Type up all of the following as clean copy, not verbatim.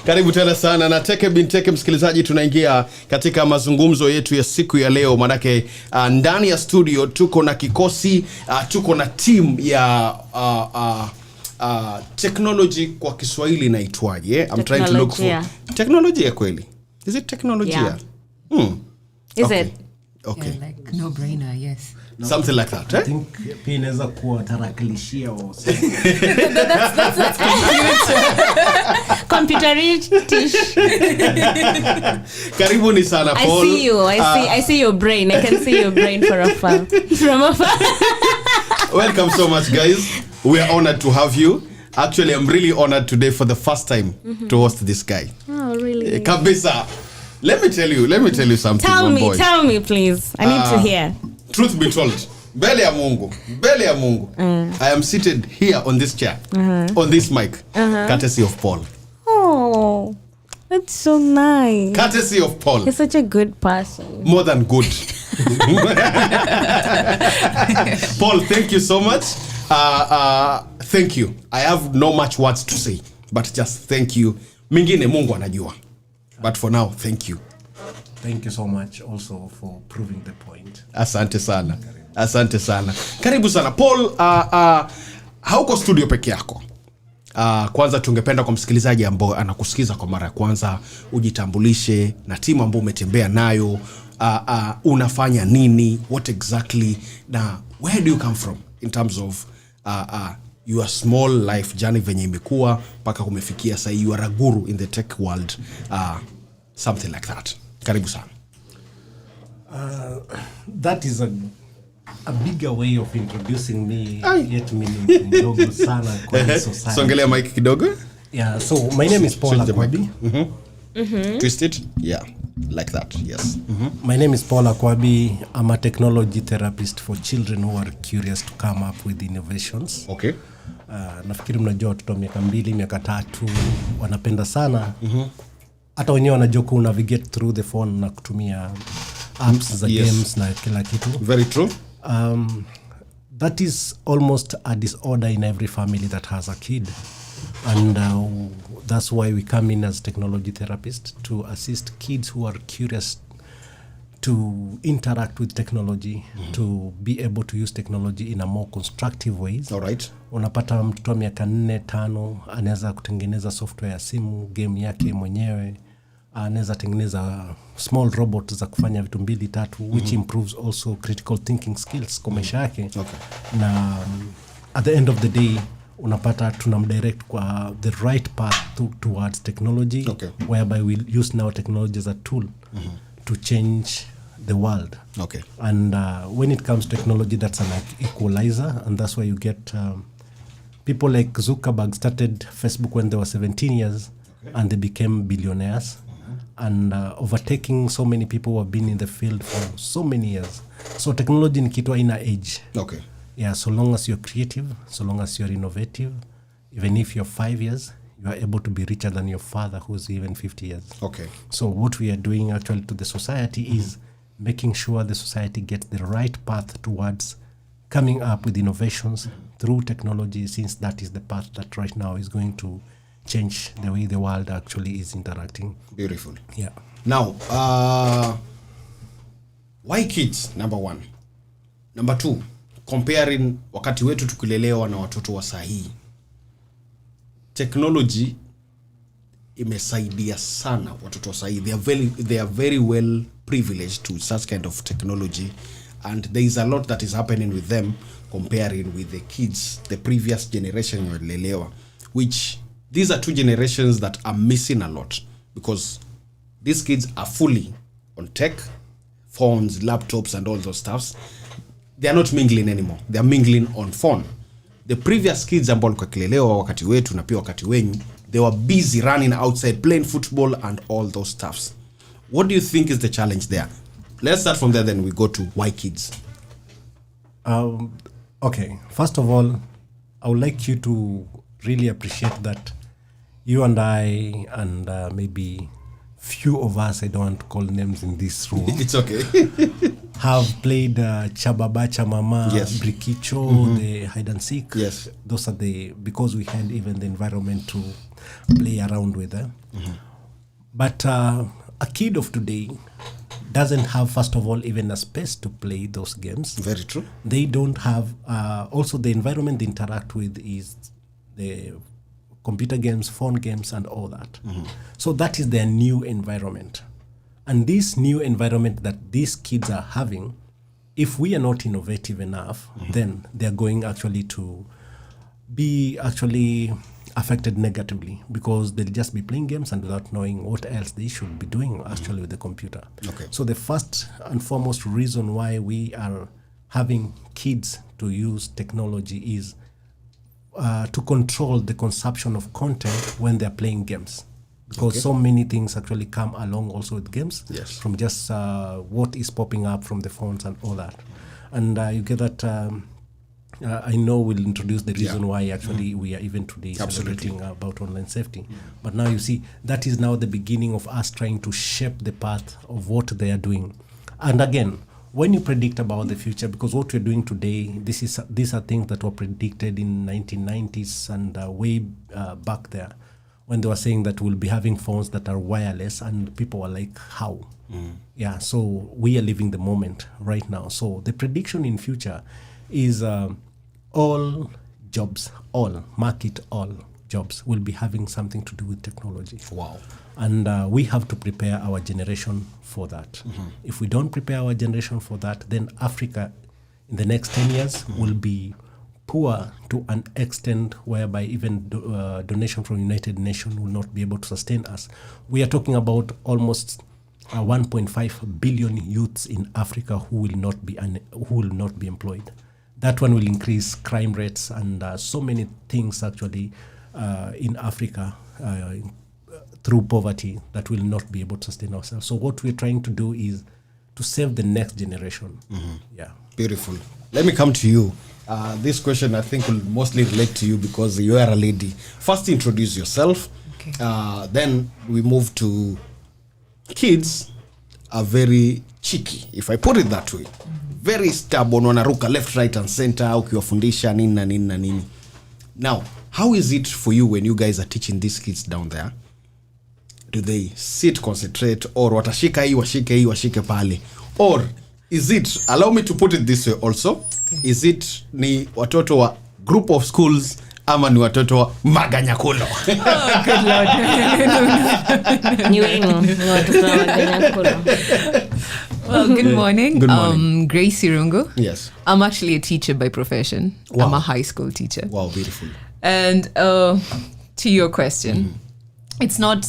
Karibu tena sana na Teke bin Teke msikilizaji, tunaingia katika mazungumzo yetu ya siku ya leo. Manake ndani ya studio tuko na kikosi, tuko na team ya technology kwa Kiswahili inaitwaje? I'm trying to look for technology kweli. Is it technology? Yeah. Is okay. it? Okay. Yeah, like no brainer, yes. Something like that, eh? I think pia inaweza kuwa tarakilishia au That's computer-ish. Karibuni sana Paul. I see you. I see your brain. I can see your brain from afar. Welcome so much, guys. We are honored to have you. Actually, I'm really honored today for the first time to host this guy. Oh, really? Kabisa. Let me tell you something. Tell me, please. I need to hear. Truth be told, mbele ya Mungu. I am seated here on this chair, on this mic, courtesy of Paul. Oh, that's so nice. Courtesy of Paul. He's such a good person. More than good. Paul, thank you so much. Thank you. I have no much words to say, but just thank you. Mingine Mungu anajua. But for now, thank you. Thank you so much also for proving the point. Asante sana. Karibu sana. Paul, hauko studio peke yako. Kwanza tungependa kwa msikilizaji ambao anakusikiza kwa mara ya kwanza, ujitambulishe na timu ambayo umetembea nayo, unafanya nini, what exactly, na where do you come from in terms of your small life journey venye imekuwa mpaka kumefikia sasa you are a guru in the tech world, something like that. Karibu sana. That is a bigger way of introducing me. Yet mimi mdogo sana kwa society. Songelea mic kidogo. Yeah, so my name is Paul Akwabi. Twist it. Yeah, like that. Yes. My name is Paul Akwabi. I'm a technology therapist for children who are curious to come up with innovations. Okay. Nafikiri mnajua watoto miaka 2, miaka 3 wanapenda sana. Hata wenyewe wanajua ku navigate through the phone na kutumia apps za games na kila kitu. Very true. That is almost a disorder in every family that has a kid. And that's why we come in as technology therapists to assist kids who are curious to interact with technology, to be able to use technology in a more constructive ways. All right. Unapata mtoto miaka 4-5 anaweza kutengeneza software ya simu, game yake mwenyewe, anaweza tengeneza small robot za kufanya vitu 2-3, which improves also critical thinking skills kwa maisha yake. Okay. Na at the end of the day unapata tunamdirect kwa the right path towards technology, whereby we use now technology as a tool to change the world. Okay. And when it comes to technology, that's an equalizer, and that's why you get people like Zuckerberg started Facebook when they were 17 years, and they became billionaires, and overtaking so many people who have been in the field for so many years. So technology ni kitu ina age. Okay. Yeah, so long as you're creative, so long as you're innovative, even if you're 5 years, you are able to be richer than your father who's even 50 years. Okay. So what we are doing actually to the society is making sure the society gets the right path towards coming up with innovations through technology, since that is the path that right now is going to change the way the world actually is interacting. Beautiful. Yeah. Now, why kids, number 1? Number 2, comparing wakati wetu tukilelewa na watoto wa sahi. Technology imesaidia sana watoto wa sahi. They are very well privileged to such kind of technology, and there is a lot that is happening with them comparing with the kids, the previous generation walelewa, which these are 2 generations that are missing a lot, because these kids are fully on tech, phones, laptops and all those stuffs. They are not mingling anymore. They are mingling on phone. The previous kids ambao walikuwa kilelewa wakati wetu na pia wakati wenyu, they were busy running outside, playing football and all those stuffs. What do you think is the challenge there? Let's start from there, then we go to why kids. Okay, first of all, I would like you to really appreciate that you and I and maybe few of us, I don't want to call names in this room. It's okay. have played Chababa Chamama, yes. Brikicho, the hide and seek. Yes. Those are because we had even the environment to play around with. But a kid of today doesn't have, first of all, even a space to play those games. Very true. They don't have, also the environment they interact with is the computer games, phone games, and all that. So that is their new environment. And this new environment that these kids are having, if we are not innovative enough, then they're going actually to be actually affected negatively, because they'll just be playing games and without knowing what else they should be doing actually with the computer. Okay. So the first and foremost reason why we are having kids to use technology is to control the consumption of content when they're playing games. Because so many things actually come along also with games, Yes. from just what is popping up from the phones and all that. And you get that, I know we'll introduce the reason why actually we are even today celebrating about online safety. But now you see, that is now the beginning of us trying to shape the path of what they are doing. And again, when you predict about the future, because what we're doing today, these are things that were predicted in 1990s and way back there, when they were saying that we'll be having phones that are wireless, and people were like, how? Yeah, so we are living the moment right now. So the prediction in future is all jobs will be having something to do with technology. Wow. And we have to prepare our generation for that. If we don't prepare our generation for that, then Africa in the next 10 years will be poor to an extent whereby even donation from United Nations will not be able to sustain us. We are talking about almost 1.5 billion youths in Africa who will not be employed. That one will increase crime rates and so many things actually in Africa through poverty that will not be able to sustain ourselves. So what we're trying to do is to save the next generation. Yeah. Beautiful. Let me come to you. This question I think will mostly relate to you because you are a lady. First, introduce yourself. Okay. Then we move to kids are very cheeky, if I put it that way. Very stubborn, wanaruka left, right and center, ukiwafundisha nini na nini na nini. Now, how is it for you when you guys are teaching these kids down there? Do they sit, concentrate, or watashika hii, washike pale? Or is it, allow me to put it this way also, is it ni watoto wa group of schools ama ni watoto wa maganyakulo? Oh, good Lord. Well, good morning. Good morning. Grace Irungu. Yes. I'm actually a teacher by profession. Wow. I'm a high school teacher. Wow, beautiful. And to your question, it's not,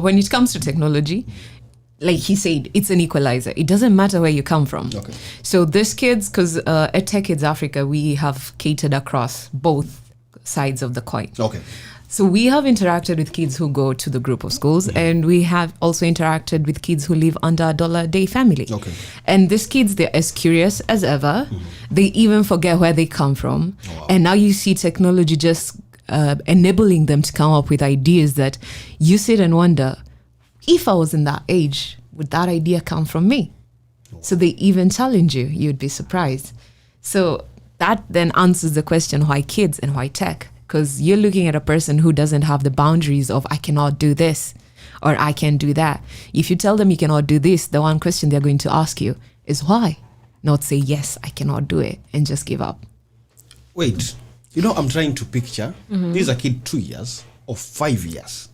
when it comes to technology, like he said, it's an equalizer. It doesn't matter where you come from. Okay. So this kids, because at Tech Kids Africa, we have catered across both sides of the coin. Okay. So we have interacted with kids who go to the group of schools, and we have also interacted with kids who live under a $1 family. Okay. And these kids, they're as curious as ever. They even forget where they come from. Wow. And now you see technology just enabling them to come up with ideas that you sit and wonder, if I was in that age, would that idea come from me? So they even challenge you. You'd be surprised. So that then answers the question, why kids and why tech? Because you're looking at a person who doesn't have the boundaries of, I cannot do this or I can do that. If you tell them you cannot do this, the one question they're going to ask you is why? Not say, yes, I cannot do it, and just give up. Wait, I'm trying to picture, this is a kid 2 years or 5 years.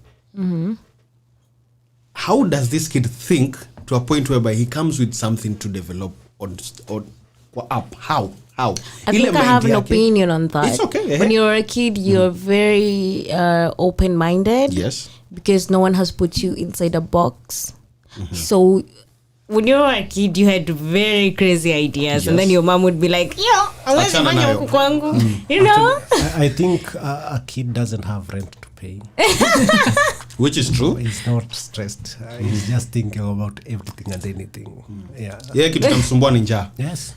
How does this kid think to a point whereby he comes with something to develop on up? How? I think I have an opinion on that. It's okay. When you're a kid, you're very open-minded. Yes. Because no one has put you inside a box. So when you were a kid, you had very crazy ideas. Yes. And then your mom would be like, Achana nayo. you know? I think a kid doesn't have rent to pay. Which is true. He's not stressed. He's just thinking about everything and anything. Yeah. Yeah, kitu tamsumbua ni njaa. Yes.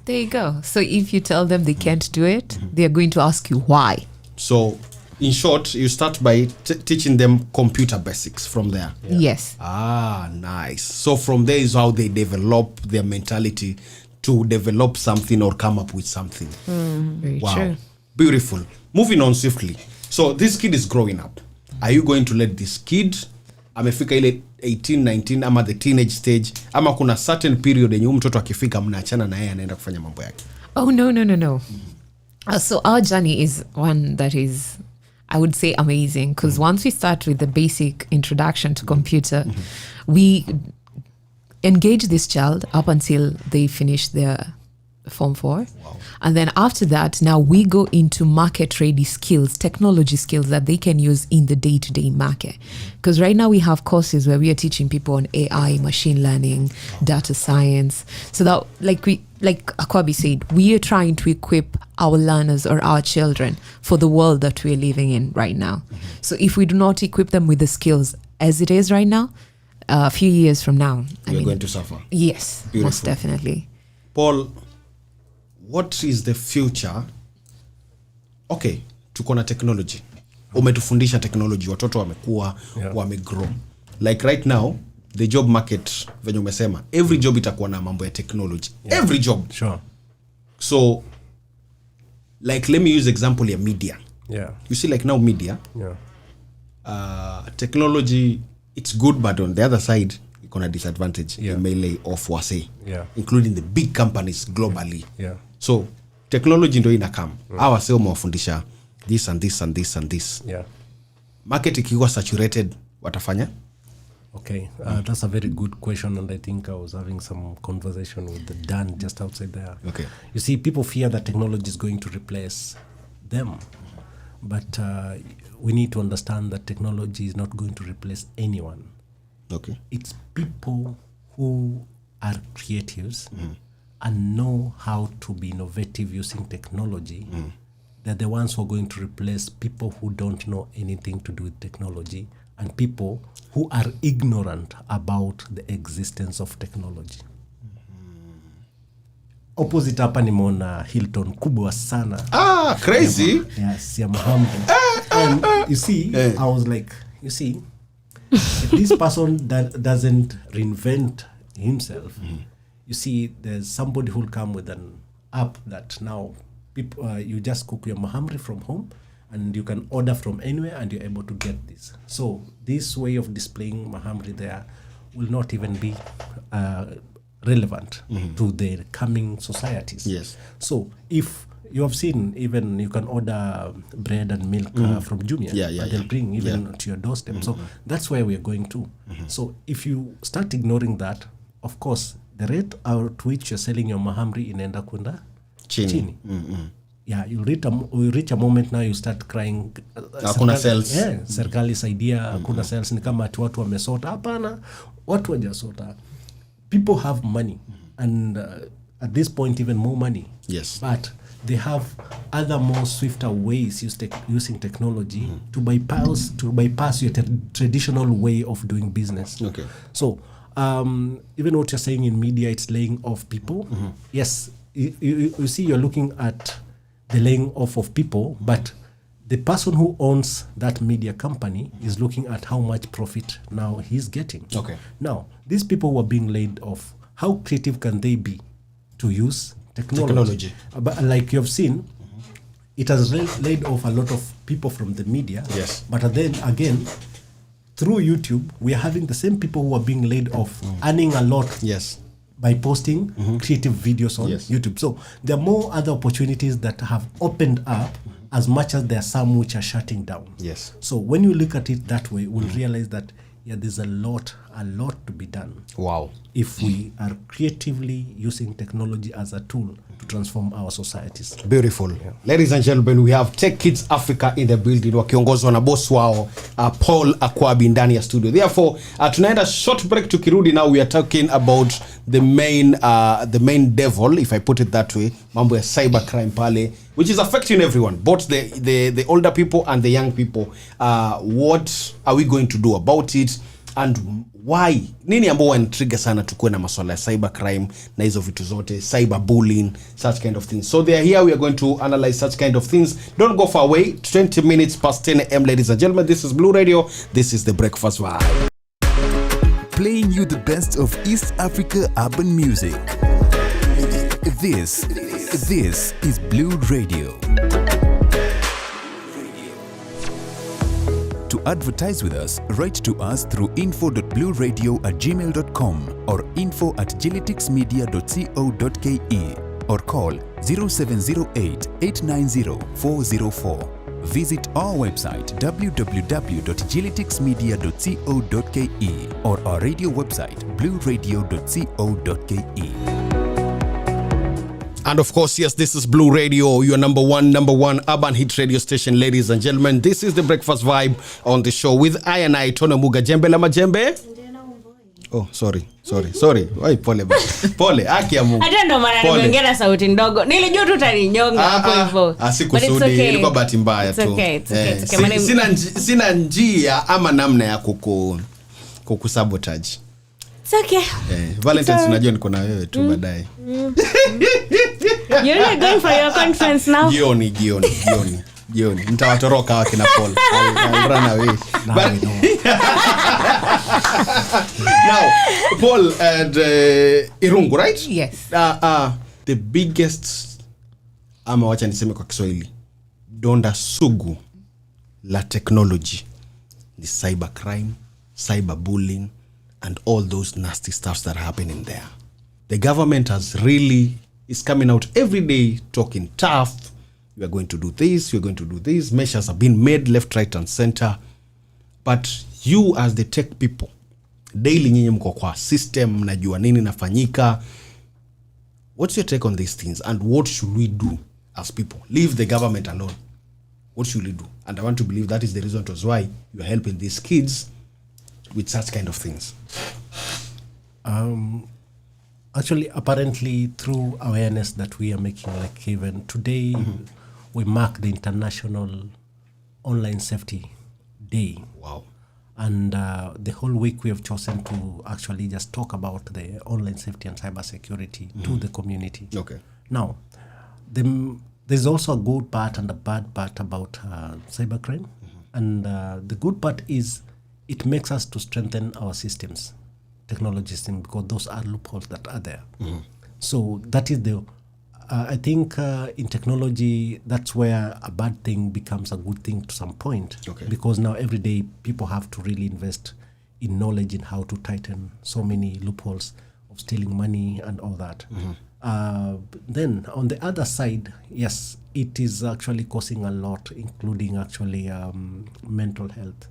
There you go. So if you tell them they can't do it, they're going to ask you why. So, in short, you start by teaching them computer basics from there. Yeah. Yes. Ah, nice. So from there is how they develop their mentality to develop something or come up with something. Very Wow. true. Beautiful. Moving on swiftly. So this kid is growing up. are you going to let this kid amefika ile 18 19 ama the teenage stage, ama kuna certain period yenye mtoto akifika mnaachana na yeye anaenda kufanya mambo yake? Oh, no. So our journey is one that is, I would say, amazing, because once we start with the basic introduction to computer, we engage this child up until they finish their Form 4. Wow. And then after that, now we go into market-ready skills, technology skills that they can use in the day-to-day market. Because right now we have courses where we are teaching people on AI, machine learning, data science. So that, like Akwabi said, we are trying to equip our learners or our children for the world that we're living in right now. So if we do not equip them with the skills as it is right now, a few years from now, You're going to suffer. Yes, Beautiful. most definitely. Paul, what is the future? Okay, tuko na technology. Umetufundisha technology, watoto wamekuwa, wamegrow. Like right now, the job market, venye umesema, every job itakuwa na mambo ya technology. Yeah. Every job. Sure. So, like, let me use example ya media. Yeah. You see, like now media, technology, it's good, but on the other side, iko na disadvantage. Yeah. It may lay off wase, including the big companies globally. Yeah. So technology ndo inakam. Hawa sio mwafundisha this and this and this and this. Yeah. Market ikiwa saturated, watafanya? Okay, that's a very good question, and I think I was having some conversation with Dan just outside there. Okay. You see, people fear that technology is going to replace them, but we need to understand that technology is not going to replace anyone. Okay. It's people who are creatives and know how to be innovative using technology. They're the ones who are going to replace people who don't know anything to do with technology and people who are ignorant about the existence of technology. Opposite hapa nimeona Hilton kubwa sana. Crazy. Yes, ya Muhammad. And you see, I was like, you see, if this person that doesn't reinvent himself, you see, there's somebody who'll come with an app that now people, you just cook your mahamri from home and you can order from anywhere and you're able to get this. So this way of displaying mahamri there will not even be relevant to the coming societies. Yes. So if you have seen, even you can order bread and milk from Jumia, and they'll bring even to your doorstep. So that's where we're going to. So if you start ignoring that, of course, the rate at which you're selling your mahamri inaenda kwenda chini. Yeah, you'll reach a moment now you start crying. Hakuna sales. Serikali saidia, hakuna sales. Ni kama watu wamesota. Hapana, watu wajasota. People have money, and at this point even more money. Yes. But they have other more swifter ways using technology to bypass your traditional way of doing business. Okay. So even what you're saying in media, it's laying off people. Yes, you see, you're looking at the laying off of people, but the person who owns that media company is looking at how much profit now he's getting. Okay. Now, these people who are being laid off, how creative can they be to use technology? But like you've seen, it has laid off a lot of people from the media. Yes. But then again, through YouTube, we are having the same people who are being laid off, earning a lot. Yes. By posting creative videos on YouTube. So there are more other opportunities that have opened up as much as there are some which are shutting down. Yes. So when you look at it that way, we'll realize that there's a lot to be done. Wow. If we are creatively using technology as a tool to transform our societies. Beautiful. Ladies and gentlemen, we have Tech Kids Africa in the building, wakiongozwa na boss wao Paul Akwabi ndani ya studio. Therefore, tunaenda short break. Tukirudi now, we are talking about the main devil, if I put it that way, mambo ya cybercrime pale, which is affecting everyone, both the older people and the young people. What are we going to do about it? And why? Nini ambao wanatrigger sana tukuwe na masuala ya cybercrime na hizo vitu zote, cyberbullying, such kind of things. So they are here. We are going to analyze such kind of things. Don't go far away. 20 minutes past 10 a.m. ladies and gentlemen. This is Blue Radio. This is the Breakfast Vibe. Playing you the best of East Africa urban music. This is Blue Radio. To advertise with us, write to us through info.blueradio@gmail.com or info@gelitixmedia.co.ke or call 0708 890 404. Visit our website www.gelitixmedia.co.ke or our radio website blueradio.co.ke. And of course, yes, this is Blue Radio, your number one urban hit radio station, ladies and gentlemen. This is the Breakfast Vibe on the show with I, Tono Muga. Jembe la majembe? Oh, sorry. Wai pole ba. Pole, aki ya Mungu. Hata ndo maana nimeongea sauti ndogo. Nilijua tu utaninyonga hapo hivyo. Asikusudi, ilikuwa bahati mbaya tu. It's okay. Sina njia ama namna ya kukusabotage. It's okay. Valentine's unajua niko na wewe tu baadaye. You're not going for your conference now? Jioni. Nitawatoroka wake na Paul. I'll run away. Now, Paul and Irungu, right? Yes. The biggest, ama wacha niseme kwa Kiswahili, donda sugu la technology, the cybercrime, cyberbullying, and all those nasty stuffs that are happening there. The government is coming out every day talking tough. We are going to do this, we are going to do this. Measures have been made left, right, and center. But you as the tech people, daily nyinyi mko kwa system, mnajua nini nafanyika. What's your take on these things, and what should we do as people? Leave the government alone. What should we do? And I want to believe that is the reason as why you are helping these kids with such kind of things. Actually, apparently, through awareness that we are making, like even today, we mark the International Online Safety Day. Wow. And the whole week we have chosen to actually just talk about the online safety and cybersecurity to the community. Okay. Now, there's also a good part and a bad part about cybercrime. And the good part is it makes us to strengthen our systems, technology system, because those are loopholes that are there. So that is I think in technology, that's where a bad thing becomes a good thing to some point. Okay. Because now every day people have to really invest in knowledge in how to tighten so many loopholes of stealing money and all that. Then on the other side, yes, it is actually causing a lot, including actually mental health.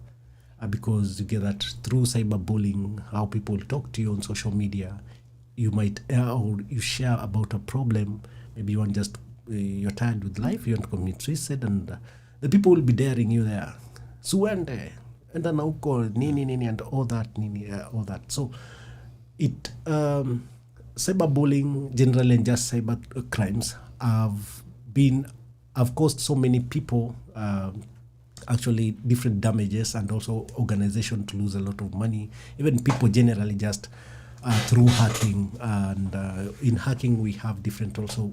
Because you get that through cyberbullying, how people talk to you on social media, you might or you share about a problem. Maybe you want just you're tired with life, you want to commit suicide, and the people will be daring you there. Suende, and then nini and all that all that. So it cyberbullying generally and just cyber crimes have caused so many people actually different damages, and also organization to lose a lot of money. Even people generally just through hacking, and in hacking we have different also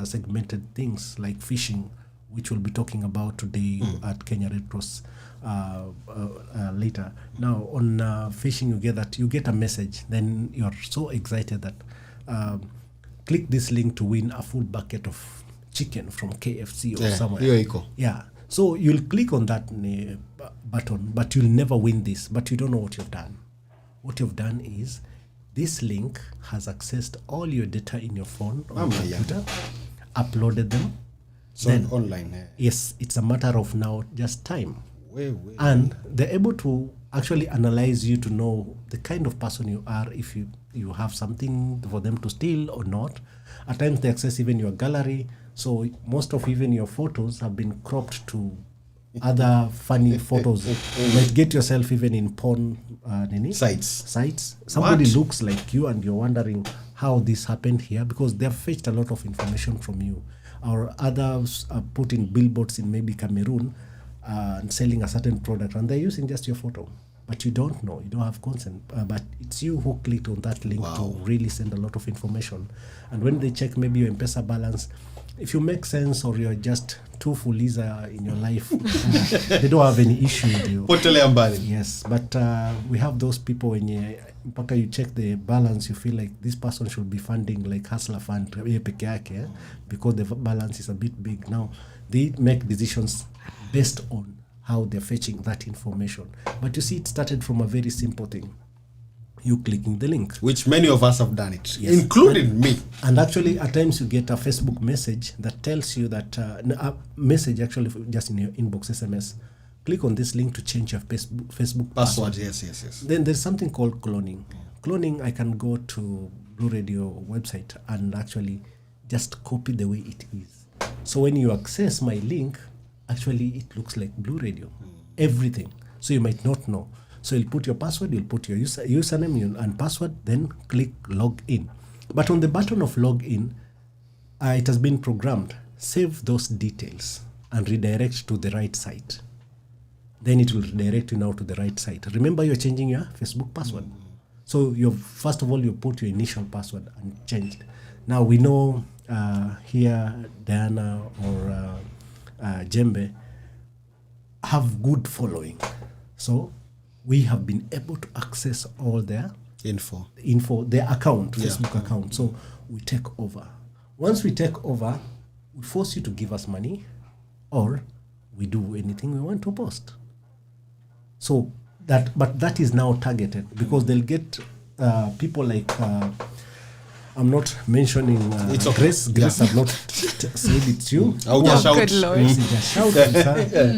segmented things like phishing, which we'll be talking about today at Kenya Red Cross later. Now on phishing, you get a message, then you're so excited that click this link to win a full bucket of chicken from KFC or somewhere. Yeah. So you'll click on that button, but you'll never win this. But you don't know what you've done. What you've done is this link has accessed all your data in your phone or computer, uploaded them. So then, online. Yes, it's a matter of now just time. And they're able to actually analyze you to know the kind of person you are, if you have something for them to steal or not. At times they access even your gallery. So most of even your photos have been cropped to other funny photos. You might get yourself even in porn sites. Somebody looks like you and you're wondering how this happened here, because they've fetched a lot of information from you. Or others are putting billboards in maybe Cameroon and selling a certain product, and they're using just your photo. But you don't know, you don't have consent. But it's you who clicked on that link to really send a lot of information. And when they check maybe your M-Pesa balance, if you make sense or you're just too fuliza in your life, they don't have any issue with you. Yes, but we have those people when you check the balance, you feel like this person should be funding like Hustler Fund because the balance is a bit big. Now, they make decisions based on how they're fetching that information. But you see, it started from a very simple thing. You clicking the link. Which many of us have done it, Yes. including me. And actually, at times you get a Facebook message that tells you that, a message actually just in your inbox, SMS, click on this link to change your Facebook Password, yes. Then there's something called cloning. Cloning, I can go to Blue Radio website and actually just copy the way it is. So when you access my link, actually it looks like Blue Radio, everything. So you might not know. So you'll put your password, you'll put your username and password, then click log in. But on the button of log in, it has been programmed. Save those details and redirect to the right site. Then it will redirect you now to the right site. Remember, you're changing your Facebook password. So first of all, you put your initial password and changed. Now we know here Diana or Jembe have good following. So we have been able to access all their Info, their account, Facebook account. So we take over. Once we take over, we force you to give us money, or we do anything we want to post. So that is now targeted, because they'll get people like I'm not mentioning It's okay. Grace. Grace have not said it's you. I'll just shout. Good Lord.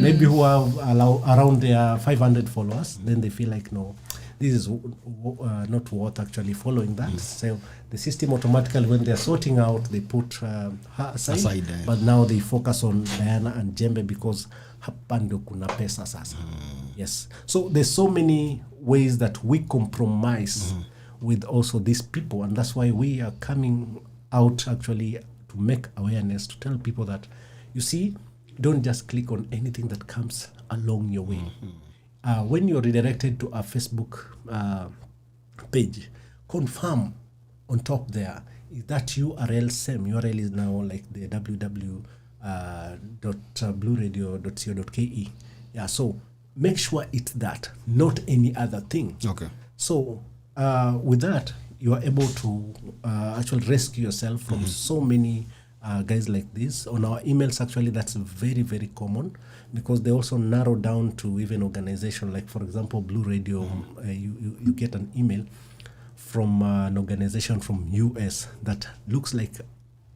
Maybe who have around their 500 followers, then they feel like, no, this is not worth actually following that. So the system automatically, when they're sorting out, they put her aside. But now they focus on Diana and Jembe because hapa ndio kuna pesa sasa. Yes. So there's so many ways that we compromise with also these people, and that's why we are coming out actually to make awareness, to tell people that, you see, don't just click on anything that comes along your way. When you're redirected to a Facebook page, confirm on top there, is that URL same? URL is now like the www.blueradio.co.ke. Yeah, so make sure it's that, not any other thing. Okay. So with that, you are able to actually rescue yourself from so many guys like this. On our emails, actually, that's very, very common, because they also narrow down to even organization. Like, for example, Blue Radio, you get an email from an organization from US that looks like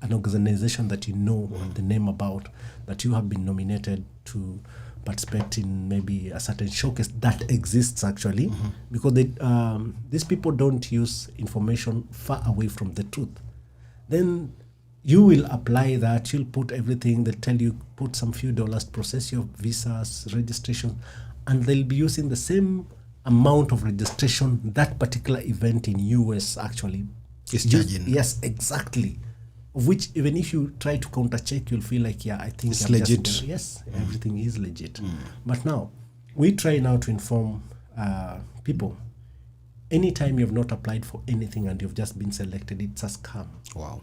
an organization that you know the name about, that you have been nominated to participate in maybe a certain showcase that exists actually, because these people don't use information far away from the truth. Then you will apply that, you'll put everything, they'll tell you put some few dollars, process your visas, registration, and they'll be using the same amount of registration that particular event in US actually is charging. Yes, exactly. Of which, even if you try to counter check, you'll feel like, I think it's I'm legit. Yes, everything is legit. But now, we try now to inform people. Anytime you've not applied for anything and you've just been selected, it's a scam. Wow.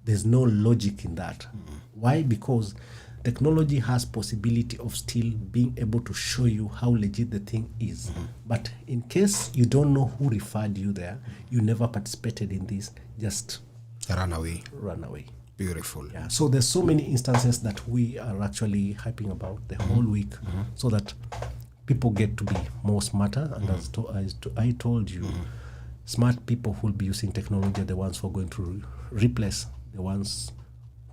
There's no logic in that. Why? Because technology has possibility of still being able to show you how legit the thing is. But in case you don't know who referred you there, you never participated in this, just Run away. Beautiful. Yeah. So there's so many instances that we are actually hyping about the whole week, so that people get to be more smarter. And as I told you, smart people who will be using technology are the ones who are going to replace the ones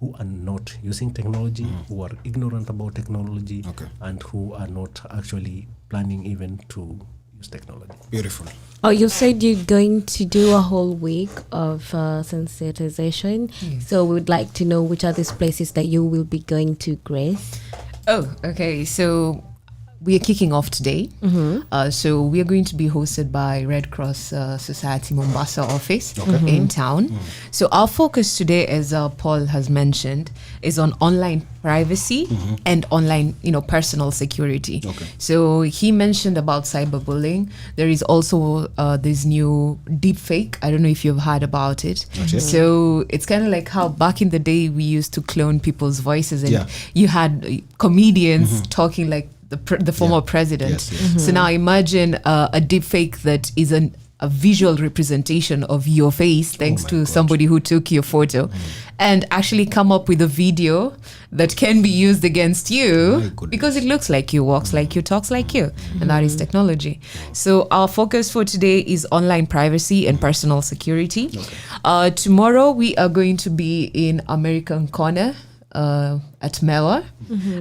who are not using technology, who are ignorant about technology, and who are not actually planning even to use technology. Beautiful. Oh, you said you're going to do a whole week of sensitization. Yes. So we would like to know which are these places that you will be going to, Grace. Oh, okay. So we are kicking off today. So we are going to be hosted by Red Cross Society Mombasa office in town. So our focus today, as Paul has mentioned, is on online privacy and online, personal security. So he mentioned about cyberbullying. There is also this new deepfake. I don't know if you've heard about it. So it's kind of like how back in the day we used to clone people's voices, and you had comedians talking like the former president. So now imagine a deepfake that is a visual representation of your face thanks my to God. somebody who took your photo and actually come up with a video that can be used against My you goodness. because it looks like you, walks like you, talks like you. And that is technology. So our focus for today is online privacy and personal security. Tomorrow we are going to be in American Corner at Mewa,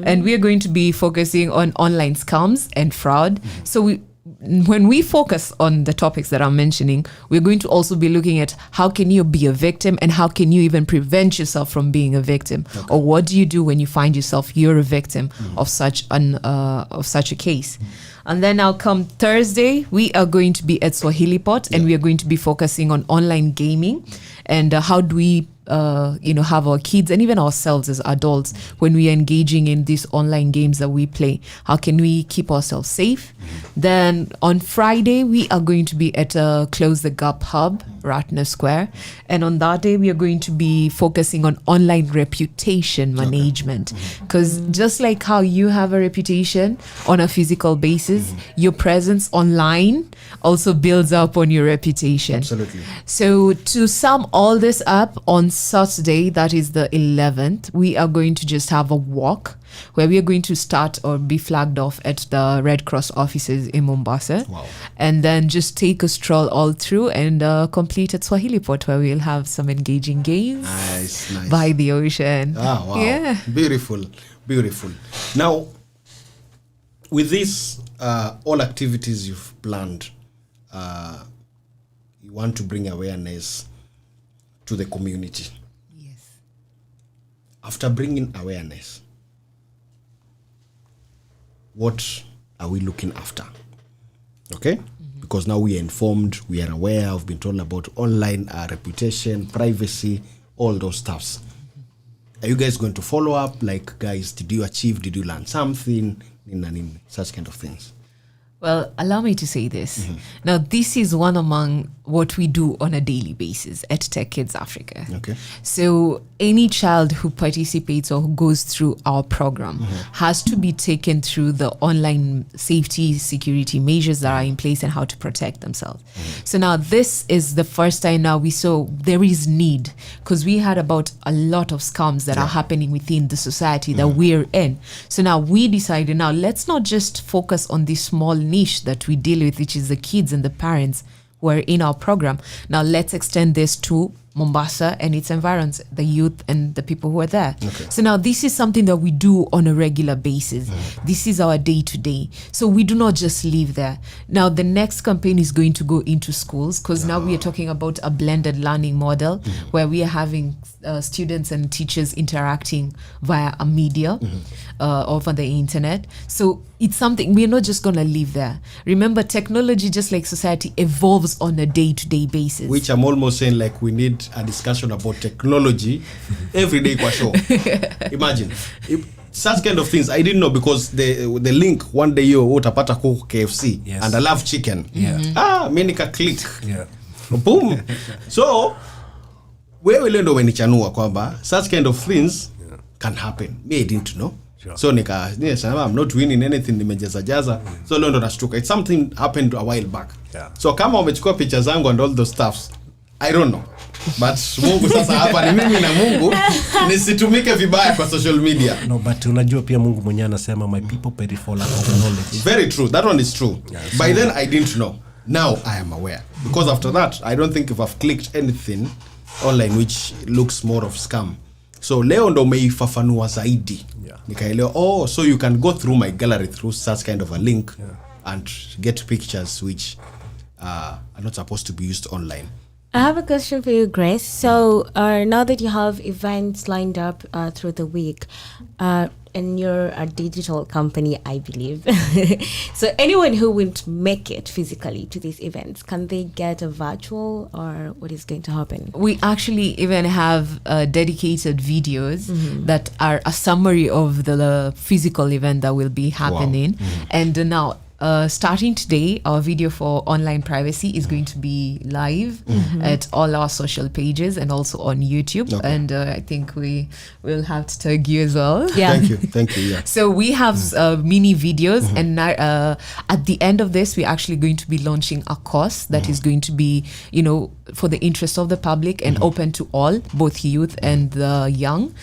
and we are going to be focusing on online scams and fraud. So when we focus on the topics that I'm mentioning, we're going to also be looking at how can you be a victim and how can you even prevent yourself from being a victim, or what do you do when you find yourself you're a victim of such a case. And then now come Thursday, we are going to be at Swahili Pot, and we are going to be focusing on online gaming and how do we have our kids and even ourselves as adults when we are engaging in these online games that we play. How can we keep ourselves safe? Then on Friday, we are going to be at Close the Gap Hub, Ratner Square. And on that day, we are going to be focusing on online reputation management. Because just like how you have a reputation on a physical basis, your presence online also builds up on your reputation. Absolutely. So to sum all this up, on Saturday, that is the 11th, we are going to just have a walk where we are going to start or be flagged off at the Red Cross offices in Mombasa. Wow. And then just take a stroll all through and complete at Swahili Port, where we'll have some engaging games Nice. by the ocean. Ah, wow. Yeah. Beautiful. Now, with this, all activities you've planned, you want to bring awareness to the community. Yes. After bringing awareness, what are we looking after? Okay? Because now we are informed, we are aware, we've been told about online reputation, privacy, all those stuffs. Are you guys going to follow up? Like, guys, did you learn something? Such kind of things. Well, allow me to say this. Now, this is one among what we do on a daily basis at Tech Kids Africa. Okay. So any child who participates or who goes through our program has to be taken through the online safety security measures that are in place and how to protect themselves. So now this is the first time now we saw there is need, because we had about a lot of scams that are happening within the society that we're in. So now we decided, now let's not just focus on this small niche that we deal with, which is the kids and the parents who are in our program. Now let's extend this to Mombasa and its environs, the youth and the people who are there. Okay. So now this is something that we do on a regular basis. This is our day to day. So we do not just live there. Now the next campaign is going to go into schools, because now we are talking about a blended learning model where we are having students and teachers interacting via a media over the internet. So it's something, we're not just going to live there. Remember, technology, just like society, evolves on a day-to-day basis. Which I'm almost saying, like, we need a discussion about technology every day kwa show. Imagine. Such kind of things I didn't know, because the link one day you utapata kuku KFC and I love chicken. Mimi nika click. Boom. So wewe leo ndo umenichanua kwamba such kind of things can happen. Me I didn't know. So I'm not winning anything, nimejaza. So leo ndo nashtuka. It's something happened a while back. So kama umechukua picha zangu and all those stuffs, I don't know. But Mungu sasa hapa ni mimi na Mungu nisitumike vibaya kwa social media. No, but unajua pia Mungu mwenyewe anasema my people perish for lack of knowledge. Very true. That one is true. By then I didn't know. Now I am aware. Because after that, I don't think if I've clicked anything online which looks more of scam. So leo ndo umeifafanua zaidi. Nikaelewa, so you can go through my gallery through such kind of a link and get pictures which are not supposed to be used online. I have a question for you, Grace. So now that you have events lined up through the week, and you're a digital company, I believe. So anyone who won't make it physically to these events, can they get a virtual, or what is going to happen? We actually even have dedicated videos that are a summary of the physical event that will be happening. And now starting today, our video for online privacy is going to be live at all our social pages and also on YouTube. Okay. And I think we will have to tag you as well. Yeah. Thank you. Yeah. So we have mini videos, and at the end of this, we're actually going to be launching a course that is going to be, for the interest of the public and open to all, both youth and the young,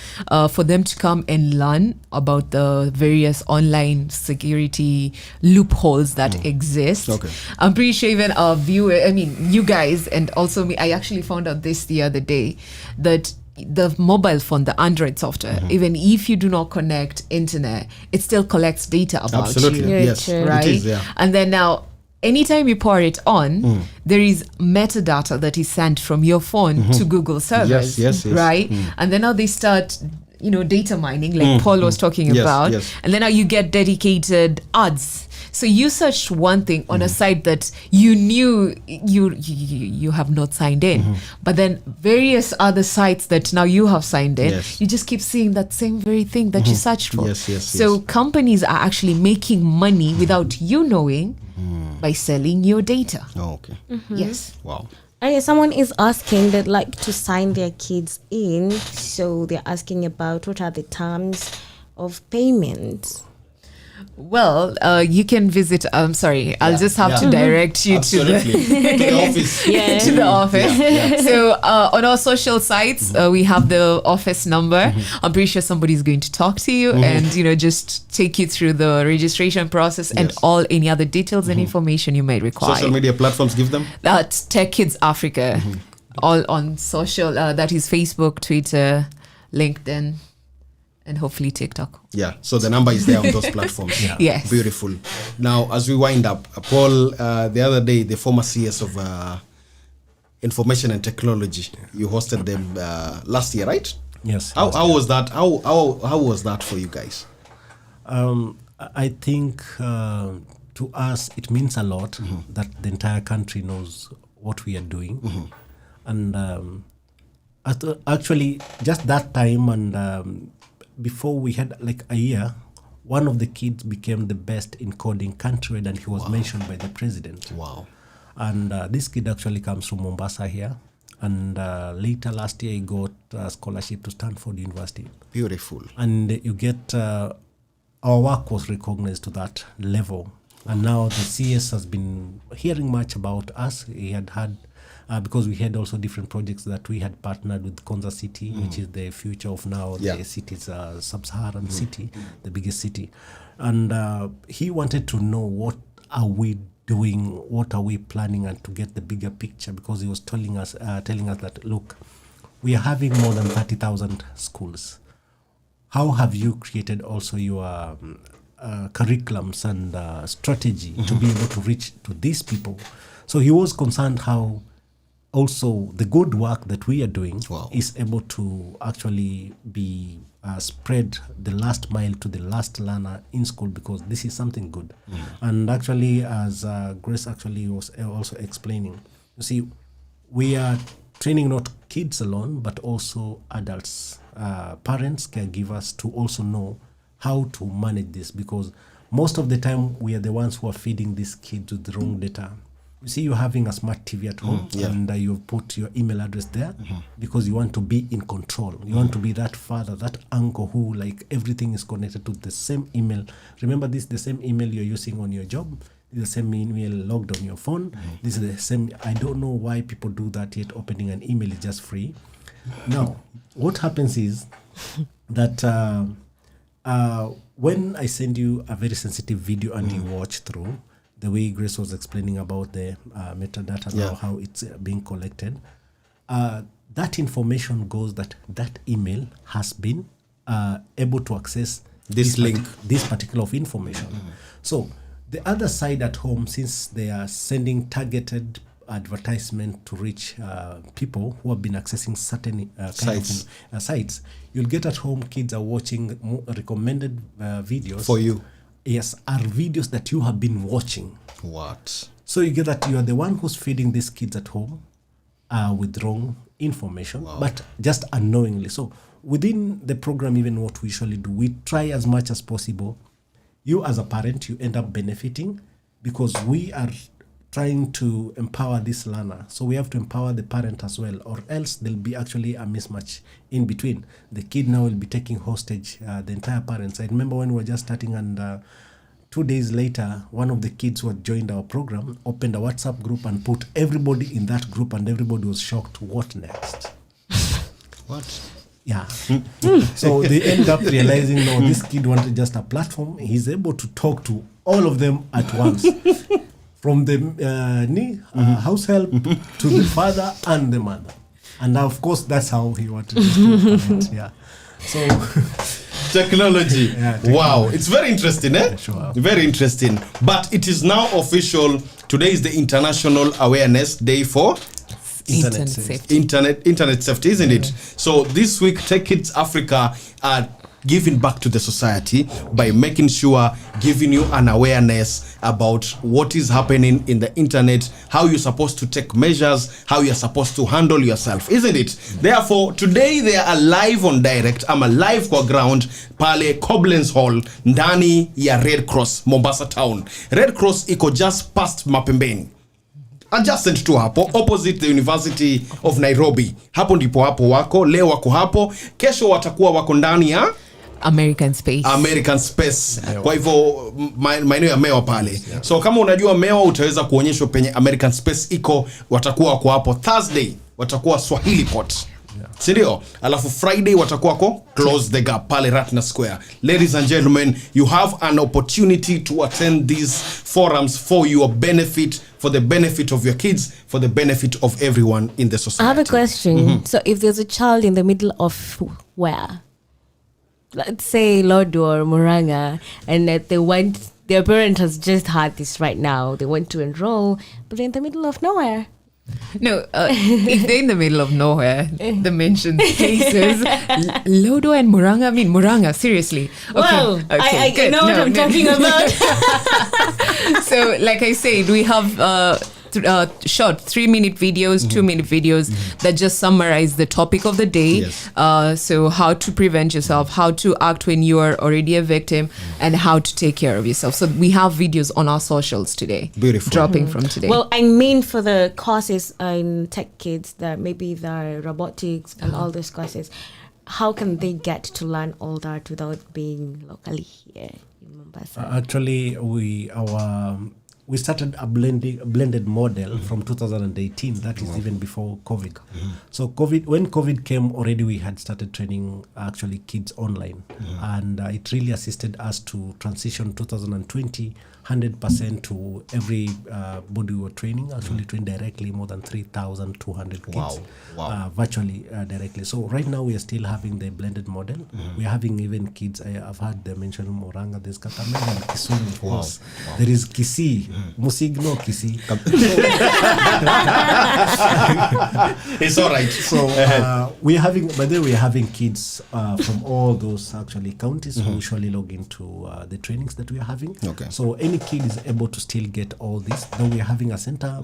for them to come and learn about the various online security loopholes that exist. Okay. I'm pretty sure even our you guys, and also me, I actually found out this the other day, that the mobile phone, the Android software, even if you do not connect internet, it still collects data about Absolutely. you. Very Yes. true. Right? It is, yeah. And then now, anytime you pour it on, there is metadata that is sent from your phone to Google servers. Yes. Right? And then now they start, data mining, like Paul was talking Yes, about. yes. And then now you get dedicated ads. So you searched one thing on a site that you knew you have not signed in, but then various other sites that now you have signed in, Yes. you just keep seeing that same very thing that you searched for. Yes, So yes. companies are actually making money without you knowing by selling your data. Oh, okay. Yes. Wow. Okay, someone is asking they'd like to sign their kids in, so they're asking about what are the terms of payment. Well, you can visit. I'm sorry, I'll just have to direct you to the To the office. Yeah. to the office. So on our social sites, we have the office number. I'm pretty sure somebody's going to talk to you and just take you through the registration process and Yes. all any other details and information you may require. Social media platforms give them. That's Tech Kids Africa, all on social. That is Facebook, Twitter, LinkedIn, and hopefully TikTok. Yeah. So the number is there on those platforms. Yes. Beautiful. Now, as we wind up, Paul, the other day, the former CS of Information and Technology, you hosted them last year, right? Yes. How was that? How was that for you guys? I think to us it means a lot that the entire country knows what we are doing, and actually just that time and before we had like a year, one of the kids became the best in coding countrywide, and he was mentioned by the president. Wow. And this kid actually comes from Mombasa here, and later last year he got a scholarship to Stanford University. Beautiful. And you get our work was recognized to that level, and now the CS has been hearing much about us. He had because we had also different projects that we had partnered with Konza City, which is the future of now the city's sub-Saharan city, the biggest city, and he wanted to know what are we doing, what are we planning, and to get the bigger picture, because he was telling us that, look, we are having more than 30,000 schools. How have you created also your curriculums and strategy to be able to reach to these people? So he was concerned how also the good work that we are doing is able to actually be spread the last mile to the last learner in school, because this is something good. And actually, as Grace actually was also explaining, you see, we are training not kids alone, but also adults, parents, caregivers, to also know how to manage this, because most of the time we are the ones who are feeding these kids with the wrong data. You see, you're having a smart TV at home, and you've put your email address there because you want to be in control. You want to be that father, that uncle who, like, everything is connected to the same email. Remember, this is the same email you're using on your job. This is the same email logged on your phone. This is the same. I don't know why people do that, yet opening an email is just free. Now, what happens is that when I send you a very sensitive video and you watch through, the way Grace was explaining about the metadata, now how it's being collected, that information goes that email has been able to access This link. this particular of information. So the other side at home, since they are sending targeted advertisement to reach people who have been accessing certain sites, you'll get at home kids are watching recommended videos For you. Yes, are videos that you have been watching. What? So you get that you are the one who's feeding these kids at home with wrong information, but just unknowingly. So within the program, even what we usually do, we try as much as possible. You as a parent, you end up benefiting because we are trying to empower this learner. So we have to empower the parent as well, or else there'll be actually a mismatch in between. The kid now will be taking hostage the entire parents. I remember when we were just starting, and 2 days later, one of the kids who had joined our program opened a WhatsApp group and put everybody in that group, and everybody was shocked. What next? What? Yeah. So they end up realizing, no, this kid wanted just a platform. He's able to talk to all of them at once. From the house help to the father and the mother. And now, of course, that's how he wanted to do it. Yeah. So Technology. technology. Wow, it's very interesting, eh? Yeah, sure. Very interesting. But it is now official. Today is the International Awareness Day for Internet safety. internet safety, isn't it? So this week, Tech Kids Africa are giving back to the society by making sure, giving you an awareness about what is happening in the internet, how you're supposed to take measures, how you're supposed to handle yourself, isn't it? Therefore, today they are live on direct. I'm live kwa ground pale Koblenz Hall ndani ya Red Cross Mombasa Town. Red Cross iko just past Mapembeni, adjacent to hapo, opposite the University of Nairobi. Hapo ndipo hapo wako leo, wako hapo, kesho watakuwa wako ndani ya American Space. Kwa hivyo maeneo ya Mewa pale. So kama unajua Mewa, utaweza kuonyeshwa penye American Space iko. Watakuwa wako hapo. Thursday watakuwa Swahili Pot, sindio? Alafu Friday watakuwa ko Close the Gap pale Ratna Square. Ladies and gentlemen, you have an opportunity to attend these forums for your benefit, for the benefit of your kids, for the benefit of everyone in the society. I have a question. So if there's a child in the middle of where? Let's say Lodo or Muranga, and that their parent has just had this right now. They want to enroll, but they're in the middle of nowhere. No, if they're in the middle of nowhere, the mentioned places, Lodo and Muranga. I mean, Muranga, seriously. Wow, I good. know what I'm talking about. So, like I said, we have short 3-minute videos, 2-minute videos that just summarize the topic of the day. Yes. So how to prevent yourself, how to act when you are already a victim, and how to take care of yourself. So we have videos on our socials today. Beautiful. Dropping from today. Well, I mean, for the courses in Tech Kids, that maybe the robotics and all those courses, how can they get to learn all that without being locally here in Mombasa? Actually, we started a blended model from 2018. That is even before COVID. So when COVID came, already we had started training actually kids online, and it really assisted us to transition 2020 100% to every body we were training. Actually trained directly more than 3,200 kids. Wow. Virtually directly. So right now we are still having the blended model. We are having even kids. I've heard them mention Moranga. There's Kakamega and Kisumu, of course. There is Kisii, Musigno, Kisii. It's all right. So we are having kids from all those actually counties who usually log into the trainings that we are having. Okay. So any kid is able to still get all this. Then we are having a center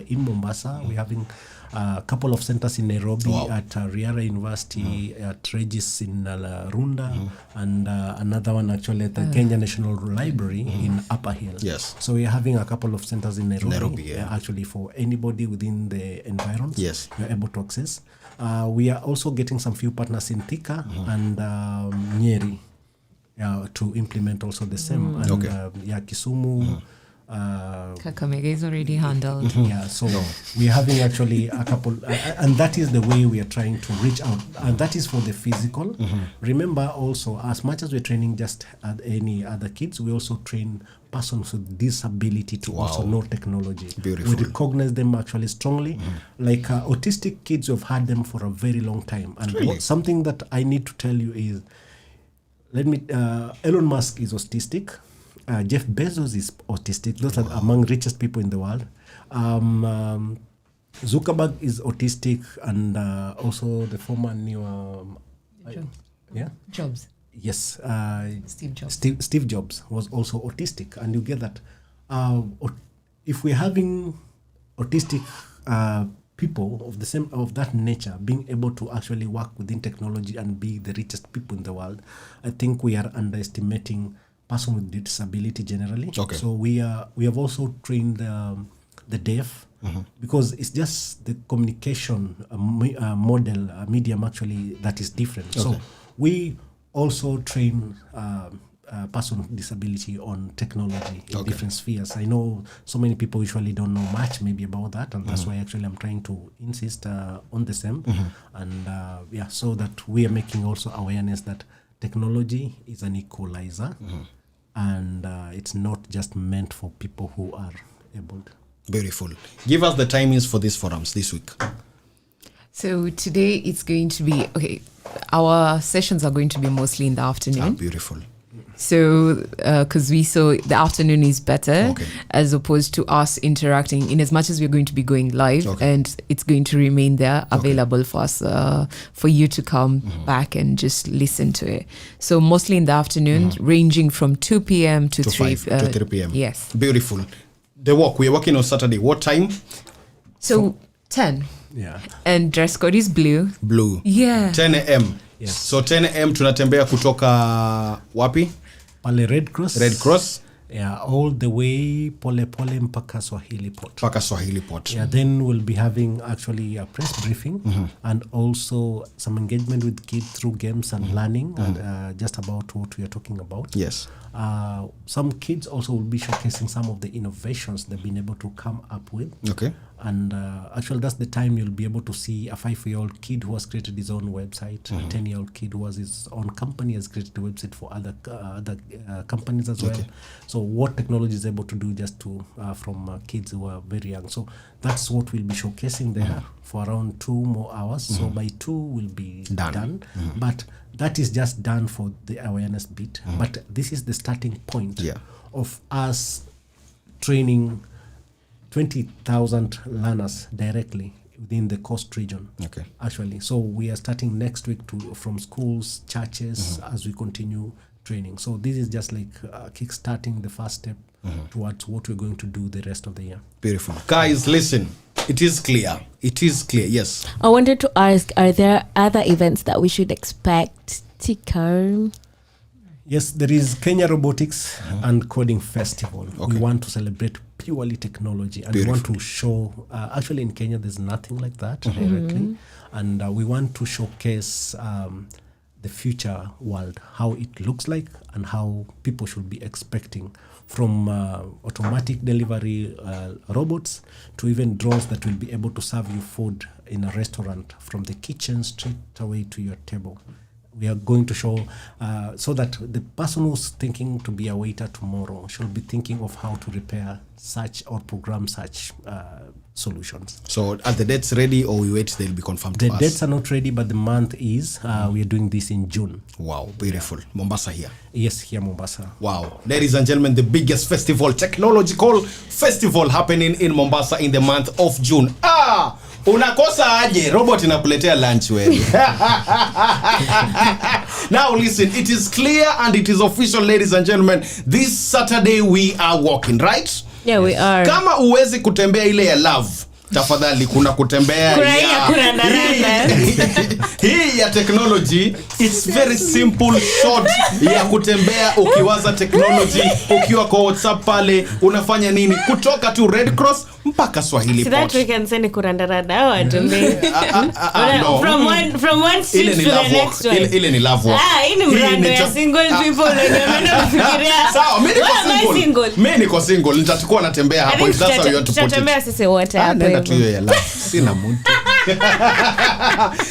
in Mombasa. We're having a couple of centers in Nairobi, at Riara University, at Regis in Runda, and another one actually at the Kenya National Library in Upper Hill. Yes. So we are having a couple of centers in Nairobi, yeah. actually for anybody within the environs. Yes. You're able to access. We are also getting some few partners in Thika and Nyeri to implement also the same. And Kisumu. Kakamega is already handled. Yeah, so we're having actually a couple, and that is the way we are trying to reach out, and that is for the physical. Remember also, as much as we're training just any other kids, we also train persons with disability to also know technology. Beautiful. We recognize them actually strongly. Like autistic kids, we've had them for a very long time, and something that I need to tell you is, Elon Musk is autistic. Jeff Bezos is autistic. Those are among richest people in the world. Zuckerberg is autistic, and also the former new Jobs. Yes, Steve Jobs. Steve Jobs was also autistic, and you get that. If we're having autistic people of that nature being able to actually work within technology and be the richest people in the world, I think we are underestimating person with disability generally. Okay. So we have also trained the deaf, because it's just the communication model, medium actually, that is different. So we also train person with disability on technology in different spheres. I know so many people usually don't know much maybe about that, and that's why actually I'm trying to insist on the same. And so that we are making also awareness that technology is an equalizer, and it's not just meant for people who are able. Beautiful. Give us the timings for these forums this week. So today it's going to be, our sessions are going to be mostly in the afternoon. Beautiful. So, because we saw the afternoon is better as opposed to us interacting, in as much as we're going to be going live, and it's going to remain there available for us, for you to come back and just listen to it. So mostly in the afternoon, ranging from 2 p.m. to 3 p.m. Yes. Beautiful. The walk, we're working on Saturday. What time? So 10. Yeah. And dress code is blue. Blue. Yeah. 10 a.m. Yes. So 10 a.m. tunatembea kutoka wapi? Pale Red Cross. Red Cross. Yeah, all the way pole mpaka Swahili Port. Mpaka Swahili Port. Yeah, then we'll be having actually a press briefing and also some engagement with kids through games and learning, and just about what we are talking about. Yes. Some kids also will be showcasing some of the innovations they've been able to come up with. Okay. And actually, that's the time you'll be able to see a 5-year-old kid who has created his own website, a 10-year-old kid who has his own company, has created a website for other companies as well. So what technology is able to do just to from kids who are very young. So that's what we'll be showcasing there for around 2 more hours. So by 2 we'll be done. But that is just done for the awareness bit. But this is the starting point of us training 20,000 learners directly within the coast region. Okay. Actually, so we are starting next week from schools, churches, as we continue training. So this is just like kickstarting the first step towards what we're going to do the rest of the year. Beautiful. Guys, listen. It is clear. It is clear. Yes. I wanted to ask, are there other events that we should expect to come? Yes, there is Kenya Robotics and Coding Festival. We want to celebrate purely technology, and we want to show, actually in Kenya there's nothing like that directly, and we want to showcase the future world, how it looks like and how people should be expecting, from automatic delivery robots to even drones that will be able to serve you food in a restaurant from the kitchen straight away to your table. We are going to show so that the person who's thinking to be a waiter tomorrow should be thinking of how to repair such or program such solutions. So are the dates ready, or we wait they'll be confirmed The to us? dates are not ready, but the month is. We are doing this in June. Wow, beautiful. Mombasa here. Yes, here Mombasa. Wow. Ladies and gentlemen, the biggest festival, technological festival happening in Mombasa in the month of June. Unakosa aje, robot inakuletea lunch wewe. Now listen, it is clear and it is official, ladies and gentlemen. This Saturday we are walking, right? Yeah, we are. Kama uwezi kutembea ile ya love, tafadhali kuna kutembea hii ya technology. It's very simple, short ya kutembea ukiwaza technology, ukiwa kwa WhatsApp pale unafanya nini, kutoka tu Red Cross mpaka Swahili Port. So that we can send kurandarada au atumbe. From one street to the next one. Ile ni love walk. Hii ni mrando ya single people wenye wanaenda kufikiria. Sawa, mimi niko single. Nitakuwa natembea hapo. That's how you want to put it. Tutatembea sisi wote hapo. Nenda tu hiyo ya love. Sina mtu.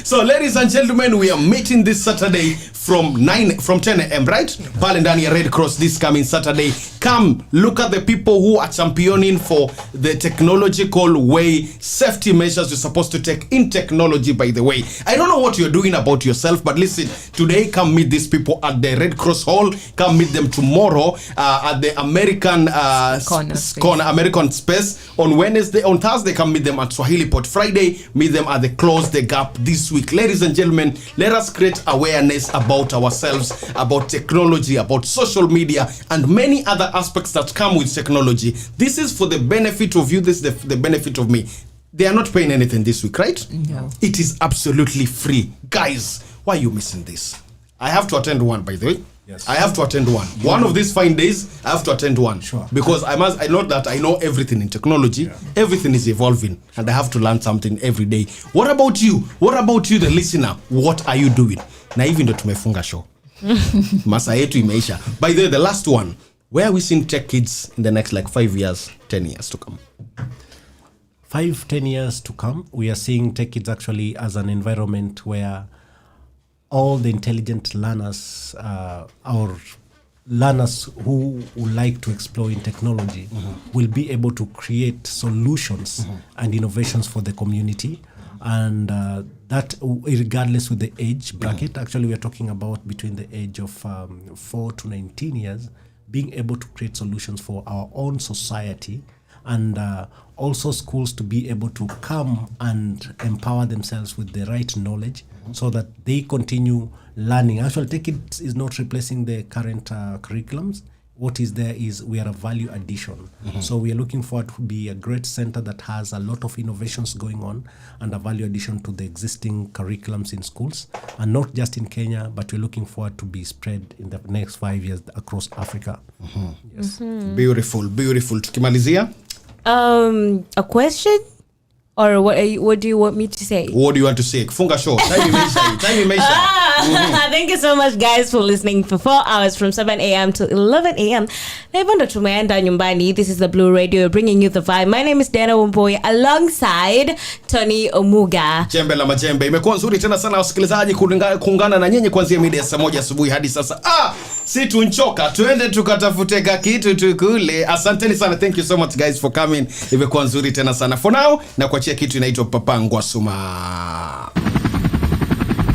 So ladies and gentlemen, we are meeting this Saturday from 10 a.m. right? Pale ndani ya Red Cross this coming Saturday. Come look at the people who are championing for the technological way, safety measures you're supposed to take in technology, by the way. I don't know what you're doing about yourself, but listen, today come meet these people at the Red Cross Hall. Come meet them tomorrow at the American American Space on Wednesday. On Thursday, come meet them at Swahili Port. Friday, meet them at the Close the Gap this week. Ladies and gentlemen, let us create awareness about ourselves, about technology, about social media, and many other aspects that come with technology. This is for the benefit of you. This is the benefit of me. They are not paying anything this week, right? No. It is absolutely free. Guys, why are you missing this? I have to attend one, by the way. Yes. I have to attend one. One of these fine days, I have to attend one. Sure. Because I know that I know everything in technology. Yeah. Everything is evolving, and I have to learn something every day. What about you? What about you, the listener? What are you doing? Na hivi ndo tumefunga show. Masa yetu imeisha. By the way, the last one. Where are we seeing tech kids in the next 5 years, 10 years to come? 5-10 years to come, we are seeing tech kids actually as an environment where all the intelligent learners, our learners who would like to explore in technology, will be able to create solutions and innovations for the community. And that regardless with the age bracket, actually we are talking about between the age of 4 to 19 years, being able to create solutions for our own society, and also schools to be able to come and empower themselves with the right knowledge so that they continue learning. Actually, Tech It is not replacing the current curriculums. What is there is we are a value addition. So we are looking forward to be a great center that has a lot of innovations going on and a value addition to the existing curriculums in schools, and not just in Kenya, but we're looking forward to be spread in the next 5 years across Africa. Yes. Beautiful. Tukimalizia? A question? Or what do you want me to say? What do you want to say? Funga show. Time imeisha. Thank you so much, guys, for listening for 4 hours from 7 a.m. to 11 a.m. Na hivyo ndo tumeenda nyumbani. This is the Blue Radio, bringing you the vibe. My name is Dana Womboy alongside Tony Omuga. Jembe la majembe. Imekuwa nzuri tena sana wasikilizaji kuungana na nyinyi kuanzia mida ya saa 1 asubuhi hadi sasa. Si tunchoka. Tuende tukatafute kitu tukule. Asanteni sana. Thank you so much, guys, for coming. Imekuwa nzuri tena sana. For now, na kuachia kitu inaitwa Papa Ngwasuma.